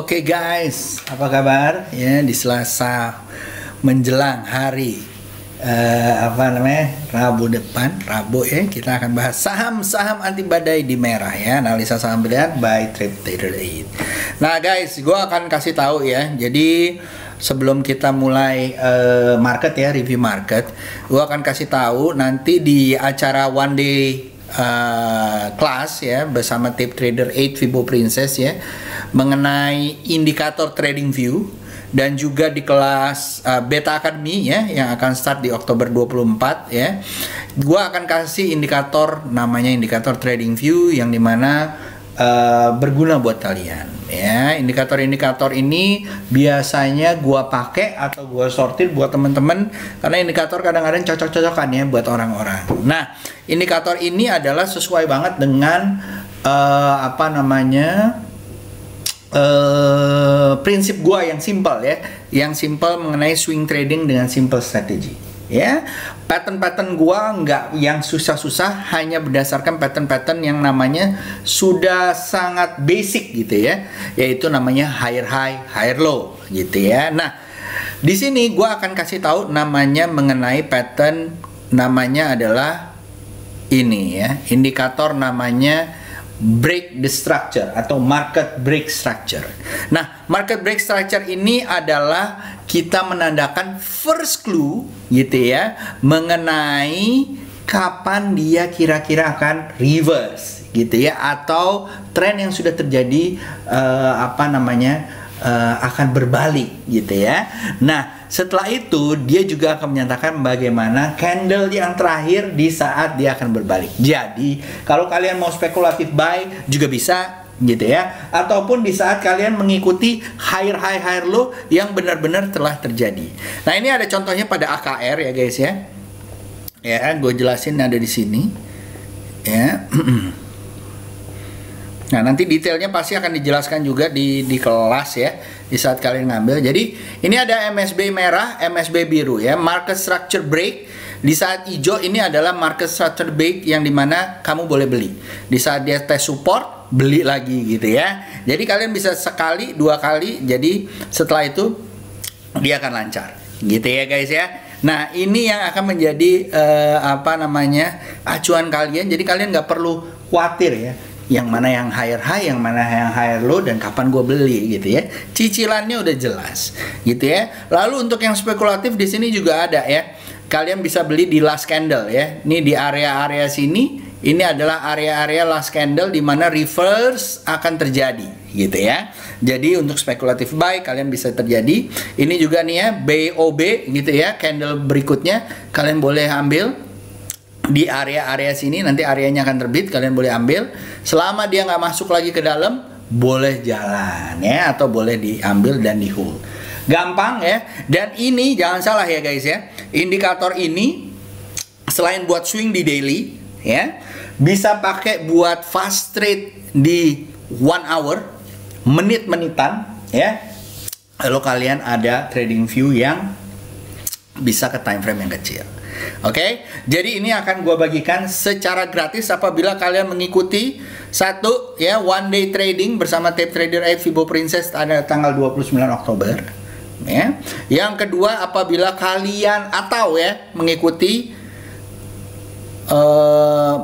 Oke guys, apa kabar? Ya, di Selasa menjelang hari Rabu depan, Rabu ya, kita akan bahas saham-saham anti badai di merah ya, analisa saham pilihan by Trader 8. Nah guys, gue akan kasih tahu ya. Jadi sebelum kita mulai market ya, review market, gue akan kasih tahu nanti di acara one day kelas ya bersama Tip Trader 8 Fibo Princess ya, mengenai indikator trading view, dan juga di kelas Beta Academy ya yang akan start di Oktober 24 ya. Gua akan kasih indikator, namanya indikator trading view, yang dimana berguna buat kalian ya. Indikator-indikator ini biasanya gua pakai atau gua sortir buat temen-temen, karena indikator kadang-kadang cocok-cocokan ya buat orang-orang. Nah, indikator ini adalah sesuai banget dengan prinsip gua yang simple ya, yang simple mengenai swing trading dengan simple strategy ya. Pattern-pattern gua nggak yang susah-susah, hanya berdasarkan pattern-pattern yang namanya sudah sangat basic gitu ya, yaitu namanya higher high, higher low gitu ya. Nah, di sini gua akan kasih tahu namanya mengenai pattern, namanya adalah ini ya, indikator namanya break the structure atau market break structure. Nah, market break structure ini adalah kita menandakan first clue gitu ya, mengenai kapan dia kira-kira akan reverse gitu ya, atau tren yang sudah terjadi akan berbalik gitu ya. Nah, setelah itu dia juga akan menyatakan bagaimana candle yang terakhir di saat dia akan berbalik. Jadi kalau kalian mau spekulatif buy juga bisa gitu ya, ataupun di saat kalian mengikuti higher high higher low yang benar-benar telah terjadi. Nah, ini ada contohnya pada AKR ya guys ya. Ya, gue jelasin ada di sini ya. Nah, nanti detailnya pasti akan dijelaskan juga di kelas ya, di saat kalian ngambil. Jadi ini ada MSB merah, MSB biru ya, market structure break. Di saat hijau ini adalah market structure break, yang dimana kamu boleh beli. Di saat dia test support, beli lagi gitu ya. Jadi kalian bisa sekali, dua kali, jadi setelah itu dia akan lancar gitu ya guys ya. Nah, ini yang akan menjadi acuan kalian. Jadi kalian nggak perlu khawatir ya, yang mana yang higher high, yang mana yang higher low, dan kapan gue beli gitu ya. Cicilannya udah jelas gitu ya. Lalu untuk yang spekulatif di sini juga ada ya. Kalian bisa beli di last candle ya. Ini di area-area sini, ini adalah area-area last candle di mana reverse akan terjadi gitu ya. Jadi untuk spekulatif buy kalian bisa terjadi. Ini juga nih ya, BOB gitu ya, candle berikutnya kalian boleh ambil di area-area sini. Nanti areanya akan terbit, kalian boleh ambil. Selama dia nggak masuk lagi ke dalam, boleh jalan ya, atau boleh diambil dan di hold. Gampang ya. Dan ini jangan salah ya guys ya, indikator ini selain buat swing di daily ya, bisa pakai buat fast trade di 1 hour, menit-menitan ya. Lalu kalian ada trading view yang bisa ke time frame yang kecil. Oke, jadi ini akan gue bagikan secara gratis apabila kalian mengikuti satu ya, one day trading bersama Tip Trader 8 Fibo Princess ada tanggal 29 Oktober ya. Yang kedua, apabila kalian atau ya mengikuti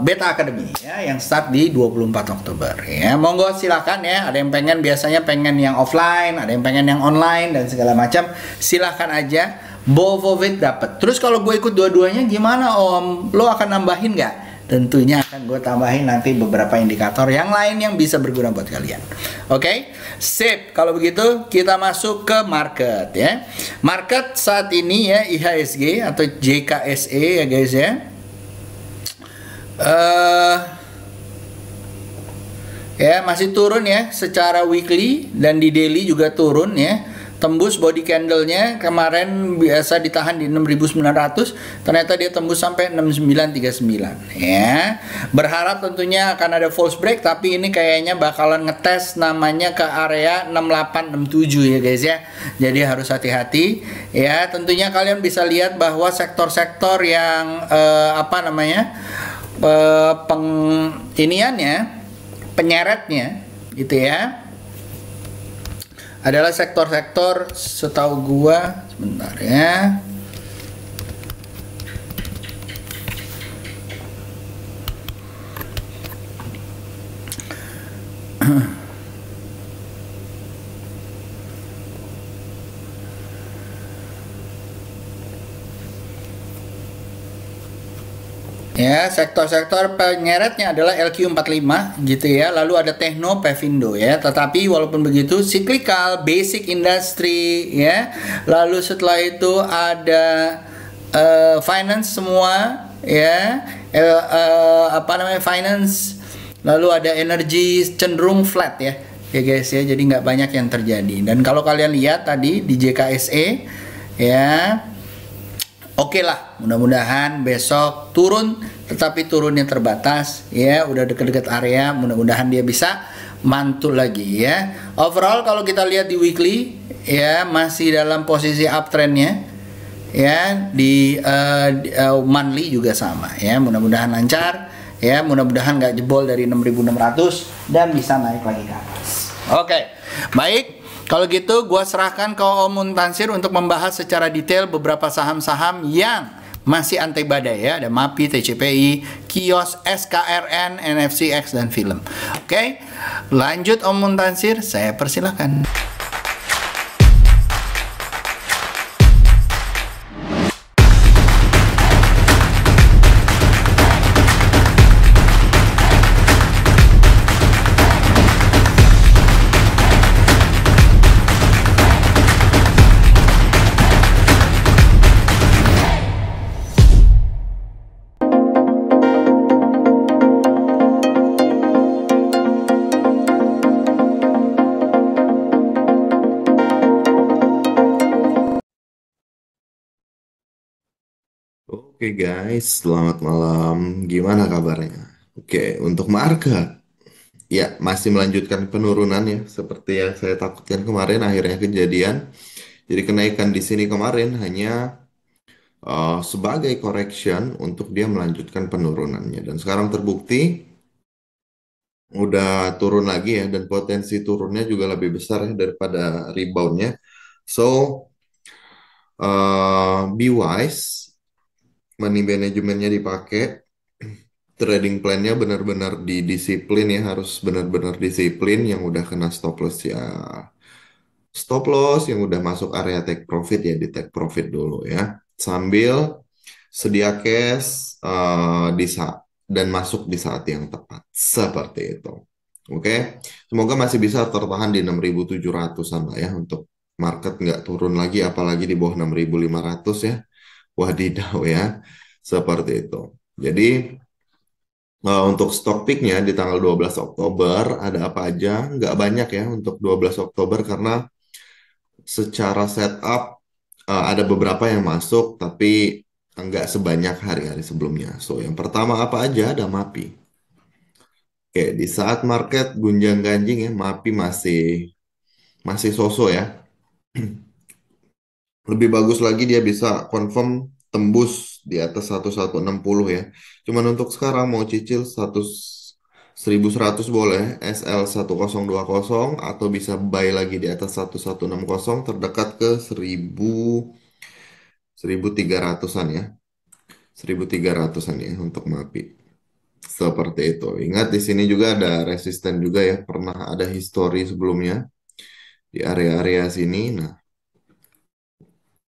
Beta Academy ya, yang start di 24 Oktober ya. Monggo silakan ya, ada yang biasanya pengen yang offline, ada yang pengen yang online dan segala macam, silahkan aja. Both of it dapat. Terus kalau gue ikut dua-duanya gimana Om? Lo akan nambahin nggak? Tentunya akan gue tambahin nanti beberapa indikator yang lain yang bisa berguna buat kalian. Oke, sip. Kalau begitu kita masuk ke market ya. Market saat ini ya, IHSG atau JKSE ya guys ya. Ya masih turun ya secara weekly, dan di daily juga turun ya. Tembus body candlenya kemarin biasa ditahan di 6.900, ternyata dia tembus sampai 6.939 ya. Berharap tentunya akan ada false break, tapi ini kayaknya bakalan ngetes namanya ke area 6867 ya guys ya. Jadi harus hati-hati ya. Tentunya kalian bisa lihat bahwa sektor-sektor yang penyeretnya gitu ya, adalah sektor-sektor setahu gua sebentar ya. Ya, sektor-sektor pengeretnya adalah LQ45 gitu ya. Lalu ada Tekno, Pevindo ya. Tetapi walaupun begitu cyclical, basic industry ya. Lalu setelah itu ada finance semua ya. Apa namanya finance. Lalu ada energy cenderung flat ya. Ya guys ya, jadi nggak banyak yang terjadi. Dan kalau kalian lihat tadi di JKSE ya, oke lah, mudah-mudahan besok turun, tetapi turunnya terbatas ya, udah deket-deket area, mudah-mudahan dia bisa mantul lagi ya. Overall kalau kita lihat di weekly ya, masih dalam posisi uptrendnya ya, monthly juga sama ya, mudah-mudahan lancar ya, mudah-mudahan nggak jebol dari 6.600 dan bisa naik lagi ke atas. Oke, baik. Kalau gitu, gua serahkan ke Om Muntansir untuk membahas secara detail beberapa saham-saham yang masih antai badai ya. Ada MAPI, TCPI, Kios, SKRN, NFCX, dan Film. Oke, lanjut Om Muntansir, saya persilahkan. Oke guys, selamat malam. Gimana kabarnya? Oke, untuk market, ya masih melanjutkan penurunan ya, seperti yang saya takutkan kemarin akhirnya kejadian. Jadi kenaikan di sini kemarin hanya sebagai correction untuk dia melanjutkan penurunannya. Dan sekarang terbukti udah turun lagi ya, dan potensi turunnya juga lebih besar ya daripada reboundnya. So, be wise, money manajemennya dipakai. Trading plan-nya benar-benar didisiplin ya, harus benar-benar disiplin. Yang udah kena stop loss ya stop loss, yang udah masuk area take profit ya di take profit dulu ya, sambil sedia cash di saat dan masuk di saat yang tepat seperti itu. Oke, semoga masih bisa tertahan di 6.700-an lah ya, untuk market nggak turun lagi, apalagi di bawah 6.500 ya, wadidaw ya, seperti itu. Jadi untuk stock picknya di tanggal 12 Oktober ada apa aja? Nggak banyak ya untuk 12 Oktober, karena secara setup ada beberapa yang masuk tapi nggak sebanyak hari-hari sebelumnya. So, yang pertama apa aja? Ada MAPI. Oke, di saat market gunjang-ganjing ya, MAPI masih masih sosok ya. Lebih bagus lagi dia bisa confirm tembus di atas 1160 ya. Cuman untuk sekarang mau cicil 1100 boleh, SL 1020, atau bisa buy lagi di atas 1160 terdekat ke 1300-an ya. 1300-an ya untuk MAPI. Seperti itu. Ingat di sini juga ada resisten juga ya, pernah ada histori sebelumnya di area-area sini. Nah,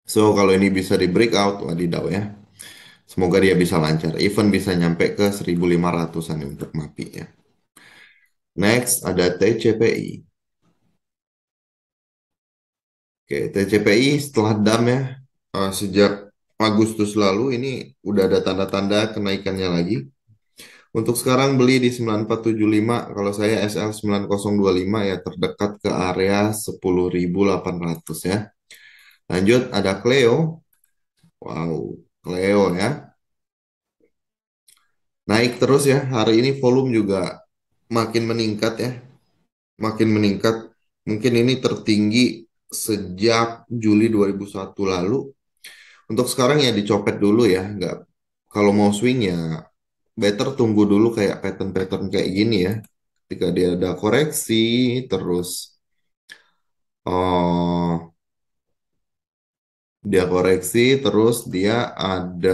so kalau ini bisa di breakout, wadidaw ya. Semoga dia bisa lancar. Even bisa nyampe ke 1500-an untuk MAPI ya. Next ada TCPI. Oke, TCPI setelah DAM ya, sejak Agustus lalu ini udah ada tanda-tanda kenaikannya lagi. Untuk sekarang beli di 9475, kalau saya SL 9025 ya, terdekat ke area 10.800 ya. Lanjut ada Cleo. Wow, Cleo ya. Naik terus ya. Hari ini volume juga makin meningkat ya. Makin meningkat. Mungkin ini tertinggi sejak Juli 2001 lalu. Untuk sekarang ya dicopet dulu ya. Nggak, kalau mau swing ya better tunggu dulu kayak pattern-pattern kayak gini ya. Ketika dia ada koreksi, terus Oh, dia koreksi, terus dia ada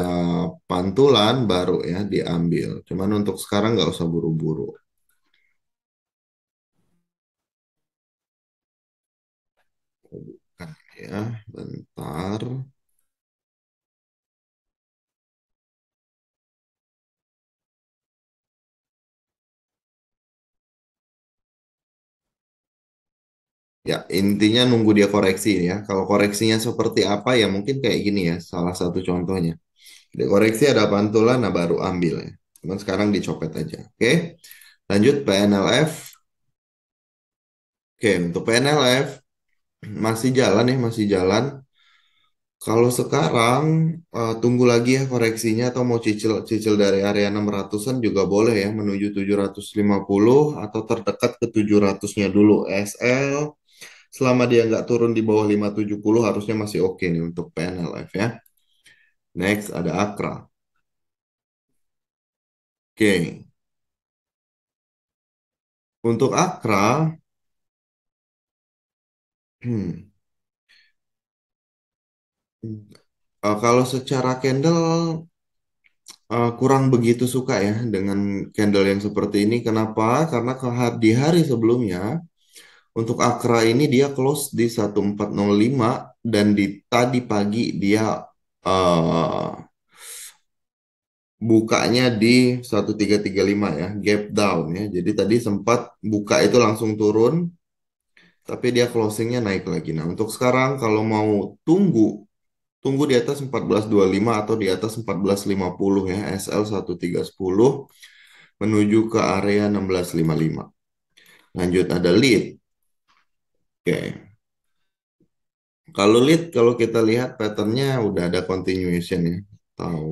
pantulan baru ya diambil. Cuman untuk sekarang nggak usah buru-buru. Bukan ya, bentar. Ya, intinya nunggu dia koreksi ya. Kalau koreksinya seperti apa ya mungkin kayak gini ya, salah satu contohnya. Dia koreksi ada pantulan, nah baru ambil ya. Cuman sekarang dicopet aja. Oke, lanjut PNLF. Oke, untuk PNLF masih jalan ya, masih jalan. Kalau sekarang tunggu lagi ya koreksinya atau mau cicil dari area 600-an juga boleh ya menuju 750 atau terdekat ke 700-nya dulu SL. Selama dia nggak turun di bawah 570 harusnya masih oke nih untuk PNLF ya. Next ada Akra. Oke, untuk Akra, hmm, kalau secara candle kurang begitu suka ya dengan candle yang seperti ini. Kenapa? Karena di hari sebelumnya untuk Akra ini dia close di 1405 dan di tadi pagi dia uh, bukanya di 1335 ya, gap down ya. Jadi tadi sempat buka itu langsung turun, tapi dia closingnya naik lagi. Nah, untuk sekarang kalau mau tunggu, tunggu di atas 1425 atau di atas 1450 ya, SL 1310 menuju ke area 1655. Lanjut ada lead. Oke. Kalau lead, kalau kita lihat patternnya udah ada continuation ya. Tahu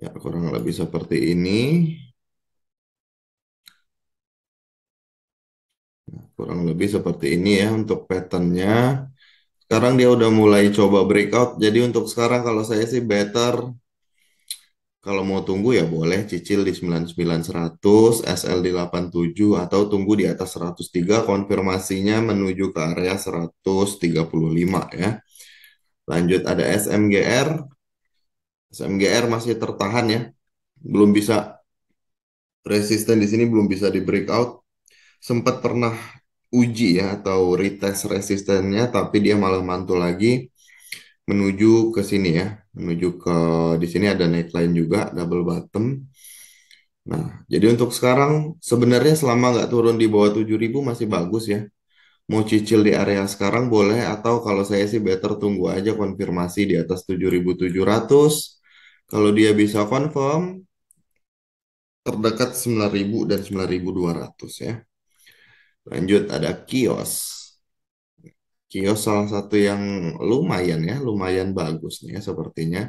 ya kurang lebih seperti ini. Kurang lebih seperti ini ya untuk patternnya. Sekarang dia udah mulai coba breakout. Jadi untuk sekarang kalau saya sih better kalau mau tunggu ya boleh cicil di 99.100, SL di 87 atau tunggu di atas 103 konfirmasinya menuju ke area 135 ya. Lanjut ada SMGR. SMGR masih tertahan ya. Belum bisa resisten di sini belum bisa di breakout. Sempat pernah uji ya atau retest resistennya tapi dia malah mantul lagi menuju ke sini ya, menuju ke di sini ada neckline juga double bottom. Nah, jadi untuk sekarang sebenarnya selama nggak turun di bawah 7.000 masih bagus ya. Mau cicil di area sekarang boleh atau kalau saya sih better tunggu aja konfirmasi di atas 7.700. Kalau dia bisa confirm terdekat 9.000 dan 9.200 ya. Lanjut ada kios. Kios salah satu yang lumayan ya, lumayan bagus nih ya sepertinya.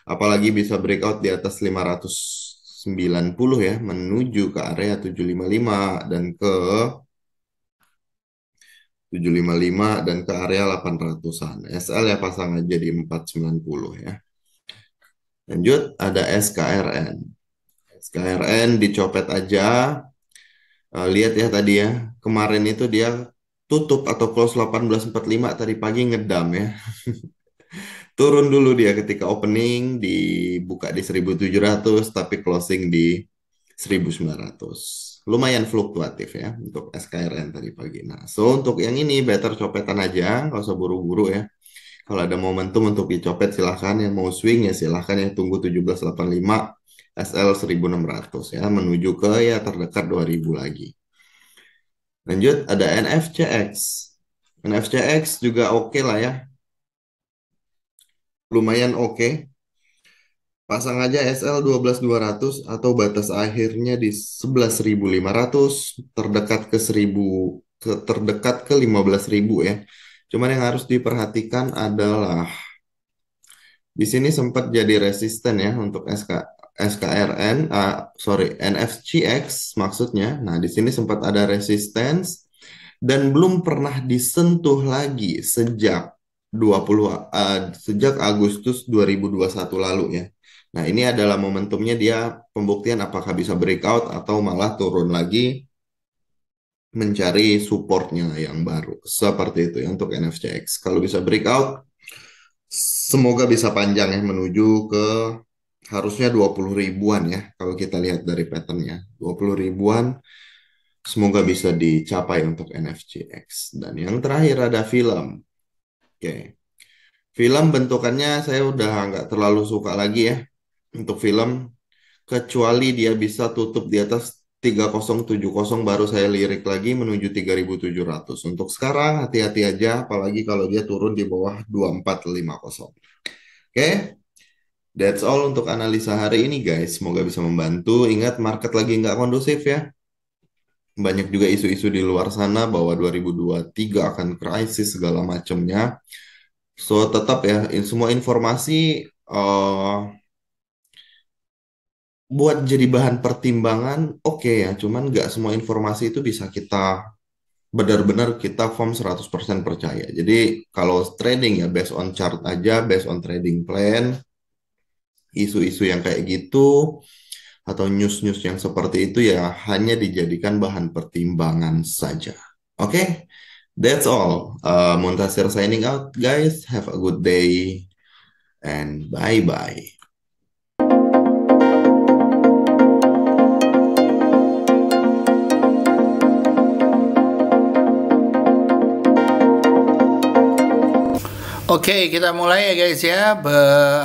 Apalagi bisa breakout di atas 590 ya, menuju ke area 755 dan ke 755 dan ke area 800-an. SL ya pasang aja di 490 ya. Lanjut ada SKRN. SKRN dicopet aja. Lihat ya tadi ya, kemarin itu dia tutup atau close 1845 tadi pagi ngedam ya. Turun dulu dia ketika opening dibuka di 1.700 tapi closing di 1.900. Lumayan fluktuatif ya untuk SKRN tadi pagi. Nah, so untuk yang ini better copetan aja, nggak usah buru-buru ya. Kalau ada momentum untuk dicopet silahkan, yang mau swing ya silahkan yang tunggu 1785 SL 1.600 ya menuju ke ya terdekat 2.000 lagi. Lanjut ada NFCX. NFCX juga oke lah ya, lumayan oke. Pasang aja SL 12.200 atau batas akhirnya di 11.500 terdekat ke 1.000 terdekat ke 15.000 ya. Cuman yang harus diperhatikan adalah di sini sempat jadi resisten ya untuk SKRN, sorry NFCX maksudnya. Nah di sini sempat ada resistance dan belum pernah disentuh lagi sejak 20 sejak Agustus 2021 lalu ya. Nah, ini adalah momentumnya dia pembuktian apakah bisa breakout atau malah turun lagi mencari supportnya yang baru. Seperti itu ya untuk NFCX. Kalau bisa breakout, semoga bisa panjang ya menuju ke harusnya 20 ribuan ya. Kalau kita lihat dari patternnya. 20 ribuan semoga bisa dicapai untuk NFCX. Dan yang terakhir ada film. Oke. Film bentukannya saya udah nggak terlalu suka lagi ya untuk film. Kecuali dia bisa tutup di atas 3070 baru saya lirik lagi menuju 3700. Untuk sekarang hati-hati aja apalagi kalau dia turun di bawah 2450. Oke, that's all untuk analisa hari ini guys. Semoga bisa membantu. Ingat market lagi nggak kondusif ya. Banyak juga isu-isu di luar sana bahwa 2023 akan krisis segala macamnya. So tetap ya semua informasi eh, buat jadi bahan pertimbangan oke ya, cuman nggak semua informasi itu bisa kita benar-benar kita firm 100% percaya. Jadi kalau trading ya based on chart aja, based on trading plan, isu-isu yang kayak gitu atau news-news yang seperti itu ya hanya dijadikan bahan pertimbangan saja. Oke, that's all. Muntasir signing out guys. Have a good day and bye-bye. Oke, kita mulai ya guys ya.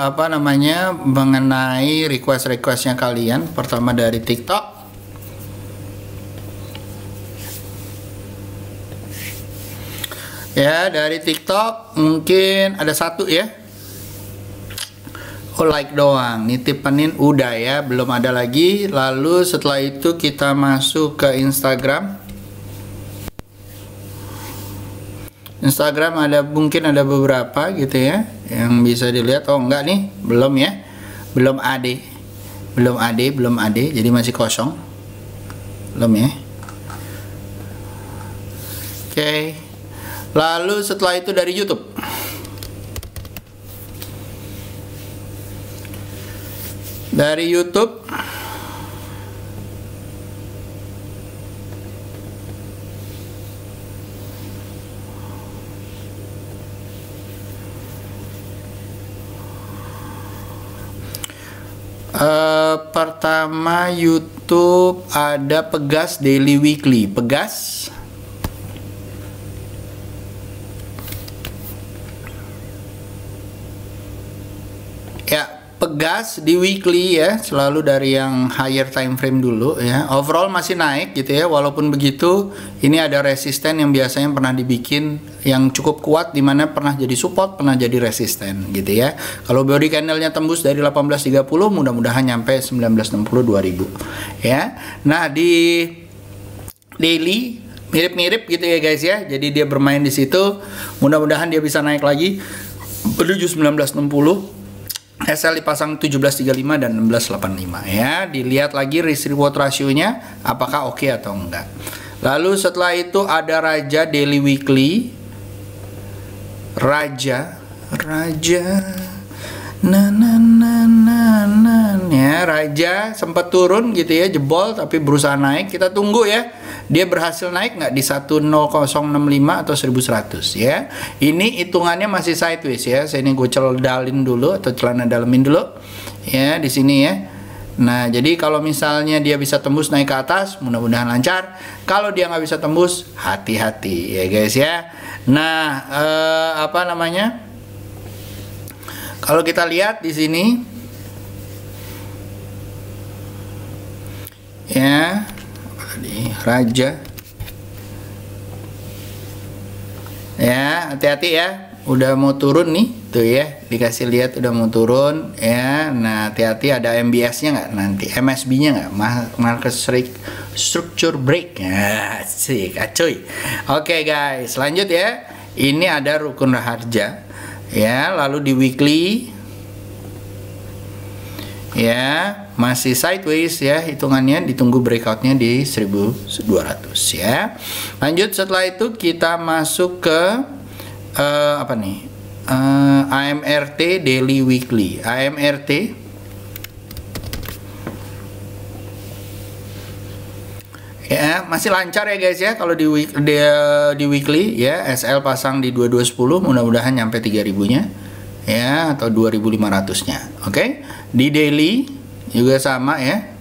Apa namanya mengenai request-requestnya kalian. Pertama dari TikTok. Ya, dari TikTok mungkin ada satu ya. Oh, like doang, nitipenin udah ya, belum ada lagi. Lalu setelah itu kita masuk ke Instagram. Instagram ada mungkin ada beberapa gitu ya yang bisa dilihat. Oh enggak nih, belum ya, belum ada, jadi masih kosong, belum ya. Oke. Lalu setelah itu dari YouTube. Dari YouTube pertama YouTube ada Pegas Daily Weekly. Pegas ya, Pegas di weekly ya, selalu dari yang higher time frame dulu ya. Overall masih naik gitu ya. Walaupun begitu, ini ada resisten yang biasanya pernah dibikin yang cukup kuat, dimana pernah jadi support, pernah jadi resisten gitu ya. Kalau body candlenya tembus dari 1830, mudah-mudahan nyampe 1960 2000 ya. Nah di daily mirip-mirip gitu ya guys ya. Jadi dia bermain di situ, mudah-mudahan dia bisa naik lagi menuju 1960. SL dipasang 1735 dan 1685 ya. Dilihat lagi risk reward rasionya apakah oke atau enggak. Lalu setelah itu ada Raja Daily Weekly. Raja ya, Raja sempat turun gitu ya, jebol tapi berusaha naik. Kita tunggu ya, dia berhasil naik nggak di 10065 atau 1100 ya. Ini hitungannya masih sideways ya. Saya ini gue celdalin dulu atau celana dalemin dulu ya di sini ya. Nah jadi kalau misalnya dia bisa tembus naik ke atas, mudah-mudahan lancar. Kalau dia nggak bisa tembus, hati-hati ya guys ya. Nah apa namanya, kalau kita lihat di sini ya, Raja ya, hati-hati ya, udah mau turun nih tuh ya, dikasih lihat udah mau turun ya. Nah hati-hati, ada MBS nya nggak nanti, MSB nya nggak, market structure break ya, sih kacoy. Oke guys, lanjut ya. Ini ada Rukun Raharja ya, lalu di weekly ya masih sideways ya, hitungannya ditunggu breakoutnya di 1200 ya. Lanjut setelah itu kita masuk ke apa nih, AMRT Daily Weekly. AMRT Ya, masih lancar ya guys ya kalau di weekly ya, SL pasang di 2210, mudah-mudahan nyampe 3000-nya ya atau 2500-nya. Oke. Di daily juga sama ya.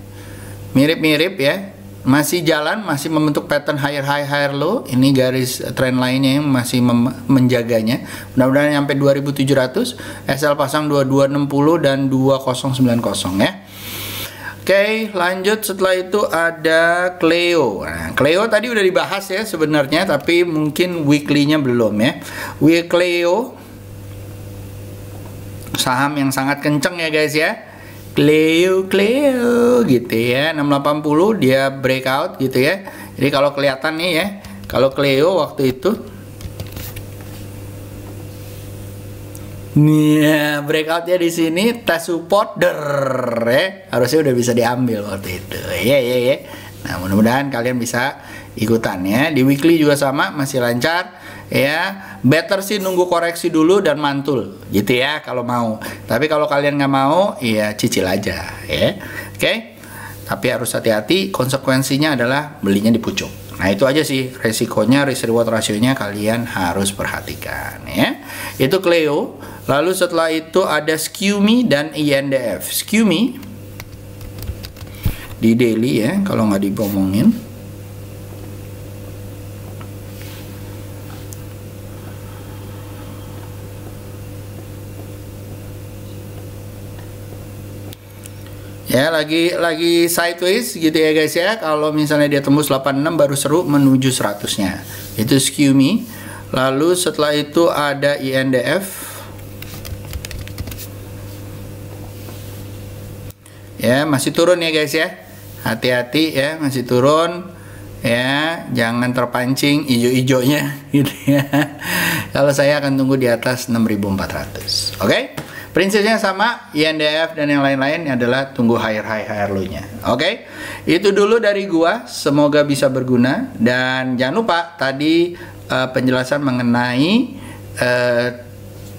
Mirip-mirip ya. Masih jalan, masih membentuk pattern higher high higher low. Ini garis trend lainnya yang masih menjaganya. Mudah-mudahan nyampe 2700. SL pasang 2260 dan 2090 ya. Oke, lanjut. Setelah itu ada Cleo. Nah, Cleo tadi udah dibahas ya sebenarnya, tapi mungkin weekly-nya belum ya. Cleo saham yang sangat kenceng ya guys ya. Cleo gitu ya. 680 dia breakout gitu ya. Jadi kalau kelihatan nih ya, kalau Cleo waktu itu nih breakoutnya di sini, tes support ya, harusnya udah bisa diambil waktu itu ya. Nah mudah-mudahan kalian bisa ikutan ya. Di weekly juga sama, masih lancar ya. Better sih nunggu koreksi dulu dan mantul gitu ya kalau mau. Tapi kalau kalian nggak mau ya cicil aja ya. Oke. Tapi harus hati-hati, konsekuensinya adalah belinya di pucuk. Nah itu aja sih resikonya, risk reward rasionya kalian harus perhatikan ya. Itu Cleo. Lalu setelah itu ada SQME dan INDF. SQME di daily ya, kalau nggak diomongin. Ya, lagi sideways gitu ya guys ya. Kalau misalnya dia tembus 86 baru seru menuju 100-nya. Itu SQME. Lalu setelah itu ada INDF. Ya, masih turun ya guys ya. Hati-hati ya, masih turun. Ya, jangan terpancing ijo-ijonya gitu ya. Kalau saya akan tunggu di atas 6400. Oke? Prinsipnya sama, INDF dan yang lain-lain adalah tunggu higher high higher low-nya. Oke? Itu dulu dari gua, semoga bisa berguna dan jangan lupa tadi penjelasan mengenai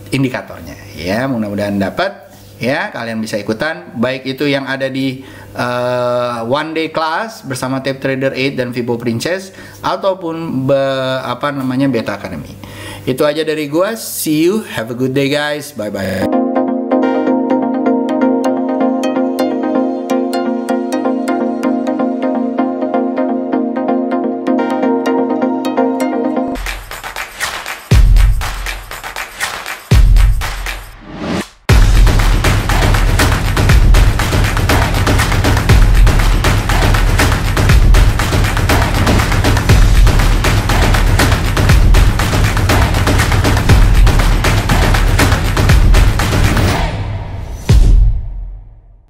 indikatornya ya, mudah-mudahan dapat ya, kalian bisa ikutan baik itu yang ada di one day class bersama Tape Trader 8 dan Fibo Princess ataupun Beta Academy. Itu aja dari gua. See you, have a good day guys, bye bye.